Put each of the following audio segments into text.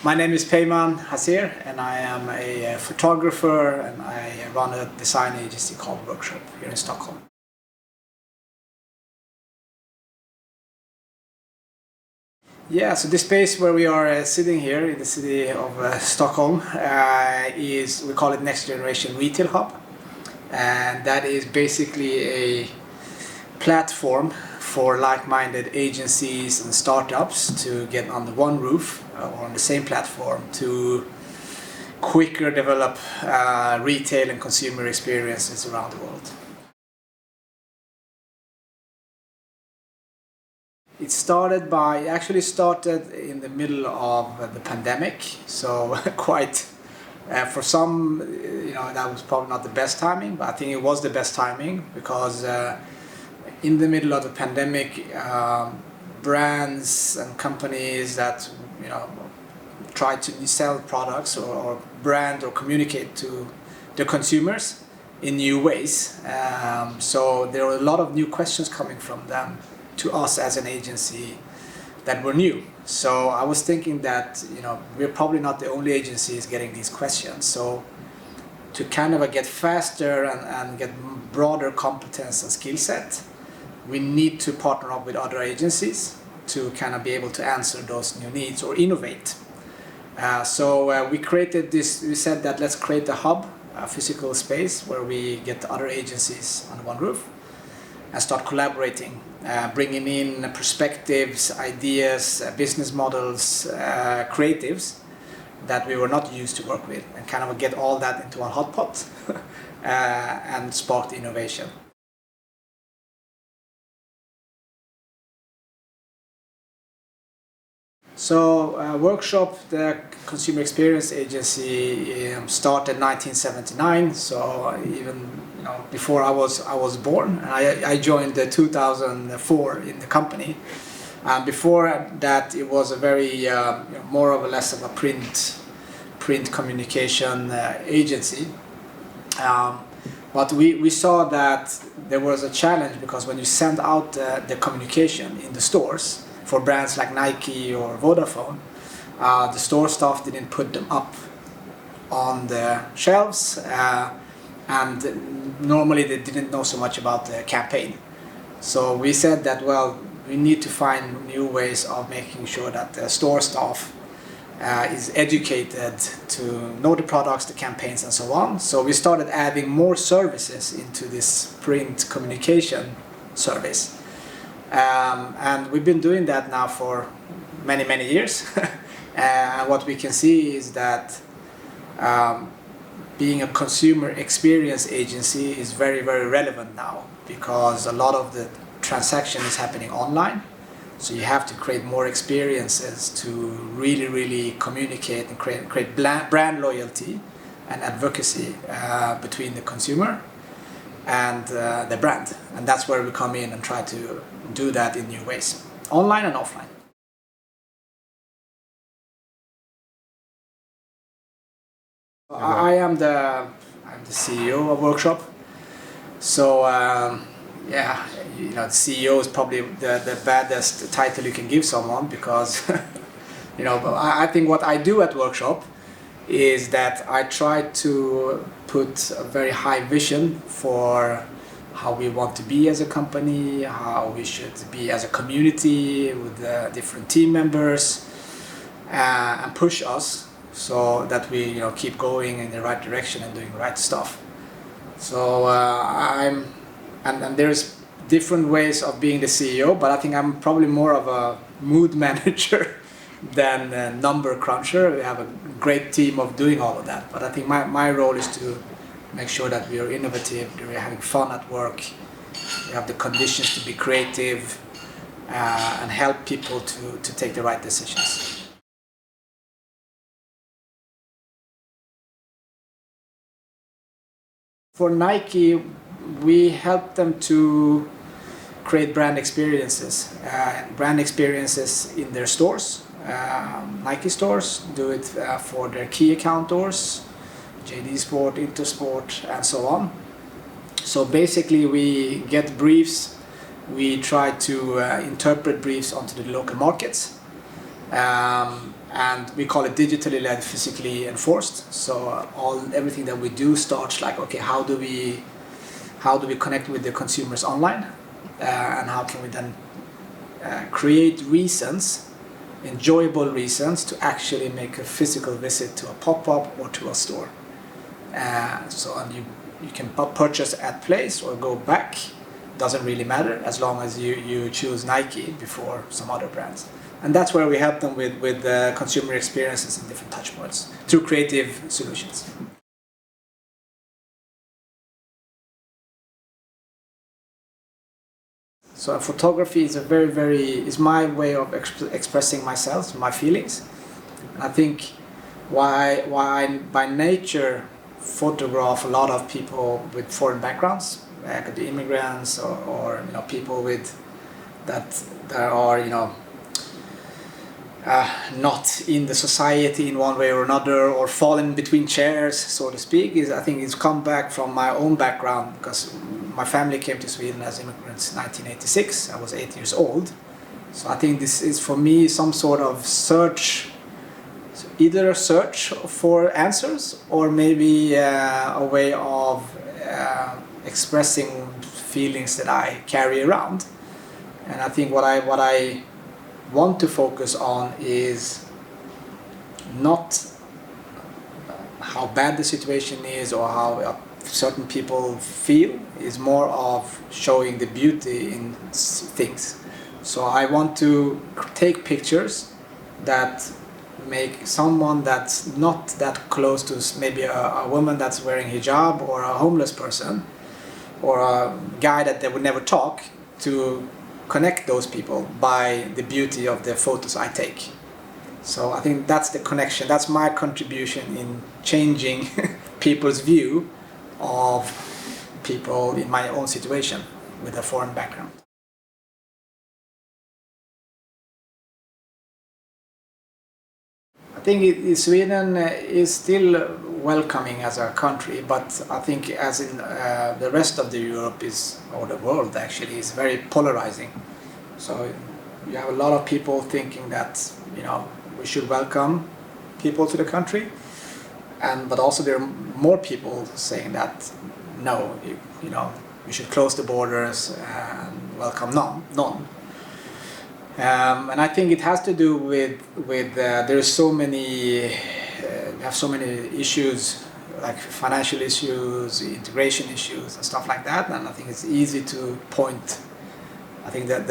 My name is Payman Hazheer and I am a photographer and I run a design agency called Workshop here in Stockholm. Yeah, so this space where we are sitting here in the city of Stockholm we call it Next Generation Retail Hub. And that is basically a platform for like-minded agencies and startups to get under one roof or on the same platform to quicker develop retail and consumer experiences around the world. It actually started in the middle of the pandemic, so quite for some, that was probably not the best timing, but I think it was the best timing because in the middle of the pandemic, brands and companies that try to sell products or brand or communicate to the consumers in new ways. So there were a lot of new questions coming from them to us as an agency that were new. So I was thinking that we're probably not the only agencies getting these questions. So to kind of get faster and get broader competence and skill set, we need to partner up with other agencies to kind of be able to answer those new needs or innovate. So we created this. We said that let's create a hub, a physical space where we get other agencies on one roof and start collaborating, bringing in perspectives, ideas, business models, creatives that we were not used to work with, and kind of get all that into one hot pot and spark the innovation. So Workshop, the consumer experience agency, started in 1979. So even before I was born, I joined in 2004 in the company. Before that, it was a very more or less of a print communication agency. But we saw that there was a challenge because when you send out the communication in the stores for brands like Nike or Vodafone, the store staff didn't put them up on the shelves, and normally they didn't know so much about the campaign. So we said that, well, we need to find new ways of making sure that the store staff is educated to know the products, the campaigns and so on. So we started adding more services into this print communication service. And we've been doing that now for many years. And what we can see is that being a consumer experience agency is very relevant now, because a lot of the transaction is happening online. So you have to create more experiences to really communicate and create brand loyalty and advocacy between the consumer and the brand. And that's where we come in and try to do that in new ways, online and offline. I'm the CEO of Workshop. So yeah, the CEO is probably the baddest title you can give someone, because I think what I do at Workshop is that I try to put a very high vision for how we want to be as a company, how we should be as a community with different team members, and push us so that we keep going in the right direction and doing the right stuff. So and there's different ways of being the CEO, but I think I'm probably more of a mood manager than a number cruncher. We have a great team of doing all of that, but I think my role is to make sure that we are innovative, that we're having fun at work, we have the conditions to be creative, and help people to take the right decisions. For Nike, we help them to create brand experiences in their stores. Nike stores do it for their key account doors, JD Sport, Int'l Sport, and so on. So basically we get briefs, we try to interpret briefs onto the local markets, and we call it digitally led, physically enforced. So everything that we do starts like, okay, how do we connect with the consumers online, and how can we then create reasons, enjoyable reasons, to actually make a physical visit to a pop-up or to a store. And you can purchase at place or go back. Doesn't really matter as long as you choose Nike before some other brands. And that's where we help them with consumer experiences and different touch points through creative solutions. So photography is is my way of expressing myself, my feelings. And I think why I by nature photograph a lot of people with foreign backgrounds, like the immigrants or people that are not in the society in one way or another, or falling between chairs, so to speak, I think it's come back from my own background, because my family came to Sweden as immigrants in 1986. I was 8 years old. So I think this is for me some sort of search, either a search for answers or maybe a way of expressing feelings that I carry around. And I think what I want to focus on is not how bad the situation is or how certain people feel, is more of showing the beauty in things. So I want to take pictures that make someone that's not that close to maybe a woman that's wearing hijab, or a homeless person, or a guy that they would never talk to, connect those people by the beauty of the photos I take. So I think that's the connection, that's my contribution in changing people's view of people in my own situation with a foreign background. I think Sweden is still welcoming as a country, but I think as in the rest of the Europe or the world actually, is very polarizing. So you have a lot of people thinking that we should welcome people to the country, but also there are more people saying that no, we should close the borders and welcome none. And I think it has to do with there's so many we have so many issues, like financial issues, integration issues and stuff like that, and I think it's easy to point. I think that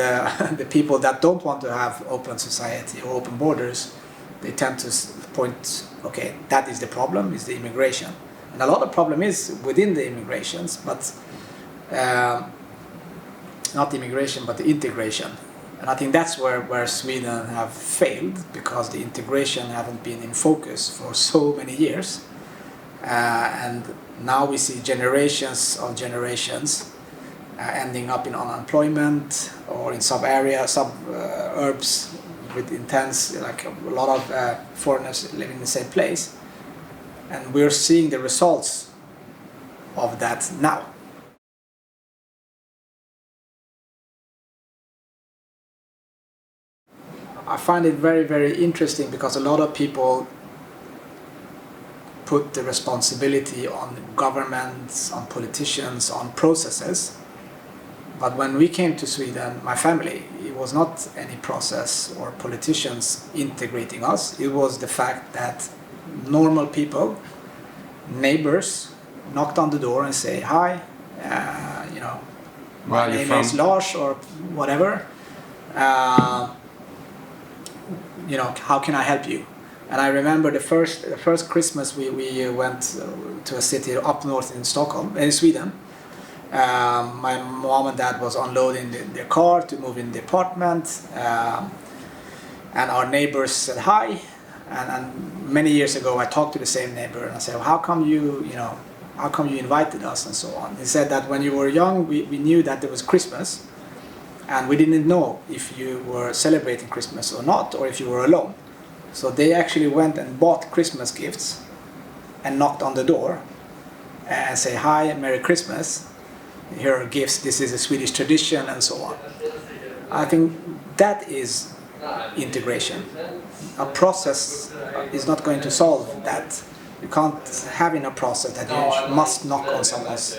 the people that don't want to have open society or open borders, they tend to point, okay, that is the problem, is the immigration. And a lot of problem is within the immigrations, but not the immigration, but the integration. And I think that's where Sweden have failed, because the integration haven't been in focus for so many years. And now we see generations of generations ending up in unemployment, or in suburbs with intense, like a lot of foreigners living in the same place. And we're seeing the results of that now. I find it very interesting, because a lot of people put the responsibility on governments, on politicians, on processes. But when we came to Sweden, my family, it was not any process or politicians integrating us. It was the fact that normal people, neighbors, knocked on the door and say, hi, my name is Lars, or whatever. How can I help you? And I remember the first Christmas we went to a city up north in Stockholm, in Sweden. My mom and dad was unloading their car to move in the apartment, and our neighbors said hi. And many years ago, I talked to the same neighbor and I said, well, how come you invited us, and so on. He said that when you were young, we knew that there was Christmas, and we didn't know if you were celebrating Christmas or not, or if you were alone. So they actually went and bought Christmas gifts and knocked on the door and say, hi, Merry Christmas, here are gifts, this is a Swedish tradition, and so on. I think that is integration. a process is not going to solve that. You can't have in a process that you must knock on someone's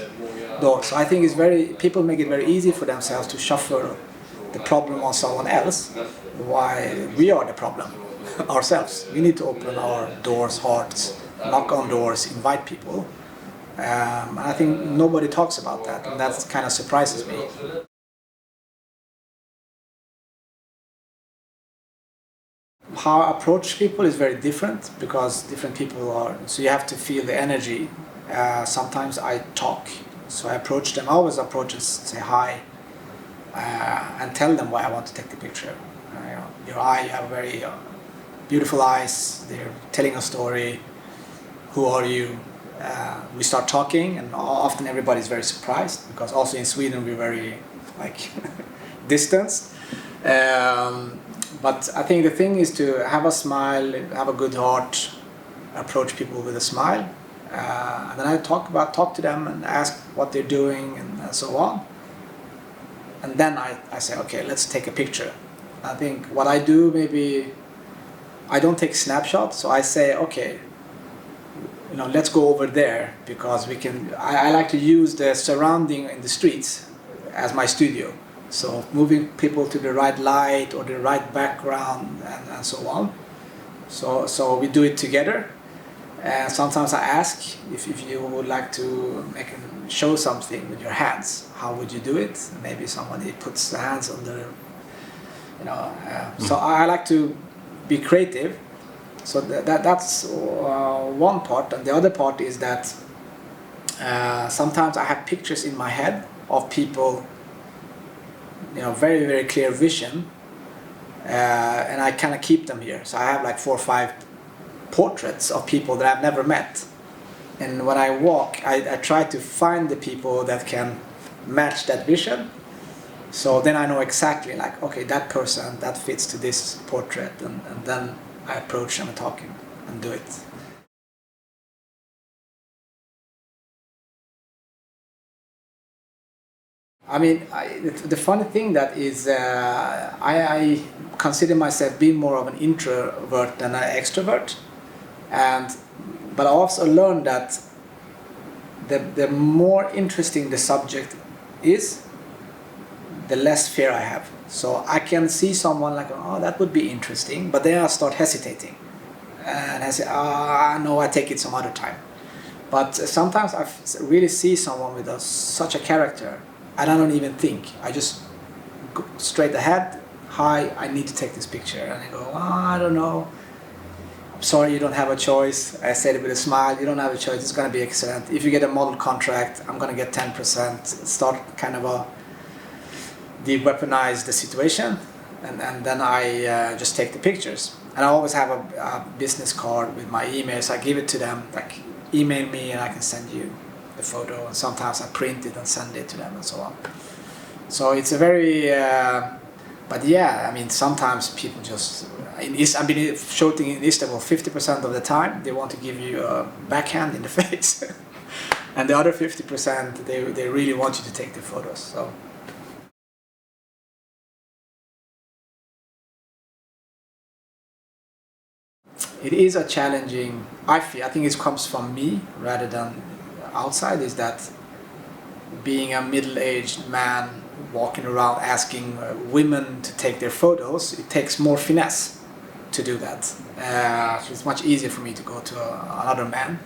door. So I think people make it very easy for themselves to shuffle the problem on someone else, while we are the problem ourselves. We need to open our doors, hearts, knock on doors, invite people. And I think nobody talks about that, and that kind of surprises me. How I approach people is very different, because different people are, so you have to feel the energy. Sometimes I talk, so I approach them. I always approach and say hi, and tell them why I want to take the picture. You have very beautiful eyes, they're telling a story. Who are you? We start talking, and often everybody's very surprised, because also in Sweden we're very distanced. But I think the thing is to have a smile, have a good heart, approach people with a smile, and then I talk to them and ask what they're doing and so on. And then I say, okay, let's take a picture. I think what I do, maybe I don't take snapshots, so I say, okay, let's go over there, because I like to use the surrounding in the streets as my studio. So moving people to the right light or the right background and so on. So we do it together. And sometimes I ask if you would like to show something with your hands, how would you do it? Maybe somebody puts the hands on the, So I like to be creative. So that's one part, and the other part is that sometimes I have pictures in my head of people, very, very clear vision, and I kind of keep them here. So I have like 4 or 5 portraits of people that I've never met, and when I walk, I try to find the people that can match that vision. So then I know exactly, okay, that person, that fits to this portrait, and then I approach them and talk and do it. I mean, the funny thing that is, I consider myself being more of an introvert than an extrovert, but I also learned that the more interesting the subject is, the less fear I have. So I can see someone oh, that would be interesting, but then I start hesitating, and I say, no, I take it some other time. But sometimes I really see someone with such a character, and I don't even think. I just go straight ahead. Hi, I need to take this picture, and I go, I don't know. I'm sorry, you don't have a choice. I said it with a smile. You don't have a choice. It's going to be excellent. If you get a model contract, I'm going to get 10%. Start kind of de-weaponize the situation, and then I just take the pictures. And I always have a business card with my email, so I give it to them, email me and I can send you the photo, and sometimes I print it and send it to them and so on. So it's a very, but yeah, I mean, sometimes people just, I've been shooting in Istanbul 50% of the time, they want to give you a backhand in the face. And the other 50%, they really want you to take the photos. So. It is a challenging, I think it comes from me rather than outside, is that being a middle-aged man walking around asking women to take their photos, it takes more finesse to do that. So it's much easier for me to go to another man.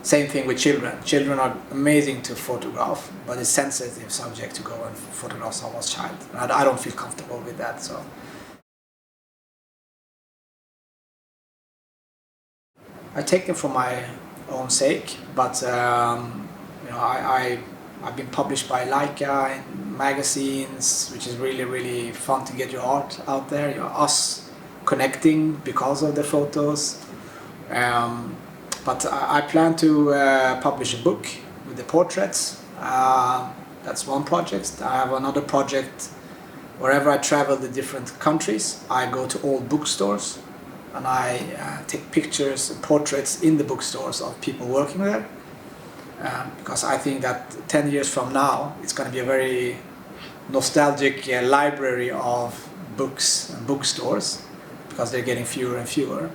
Same thing with children. Children are amazing to photograph, but it's a sensitive subject to go and photograph someone's child. I don't feel comfortable with that. So. I take them for my own sake, but I've been published by Leica in magazines, which is really, really fun to get your art out there. Us connecting because of the photos. But I plan to publish a book with the portraits. That's one project. I have another project. Wherever I travel to different countries, I go to old bookstores and I take pictures and portraits in the bookstores of people working there. Because I think that 10 years from now, it's going to be a very nostalgic library of books and bookstores. because they're getting fewer and fewer.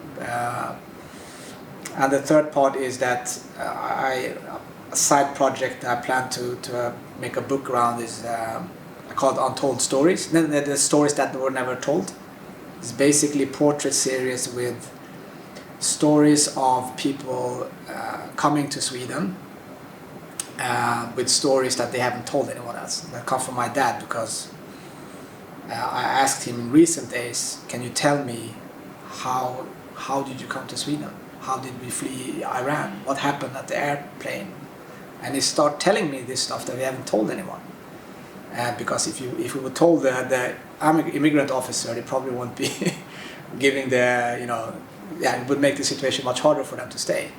And the third part is that a side project I plan to make a book around is called Untold Stories. The stories that were never told. It's basically a portrait series with stories of people coming to Sweden with stories that they haven't told anyone else. That come from my dad, because I asked him in recent days, can you tell me how did you come to Sweden? How did we flee Iran? What happened at the airplane? And he started telling me this stuff that we haven't told anyone. Because if we were told the immigrant officer, they probably won't be giving it would make the situation much harder for them to stay.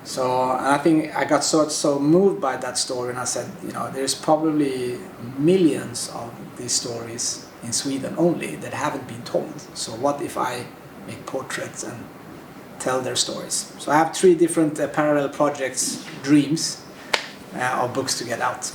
So, and I think I got so moved by that story, and I said, there's probably millions of these stories in Sweden only that haven't been told. So what if I make portraits and tell their stories? So I have 3 different parallel projects, dreams, of books to get out.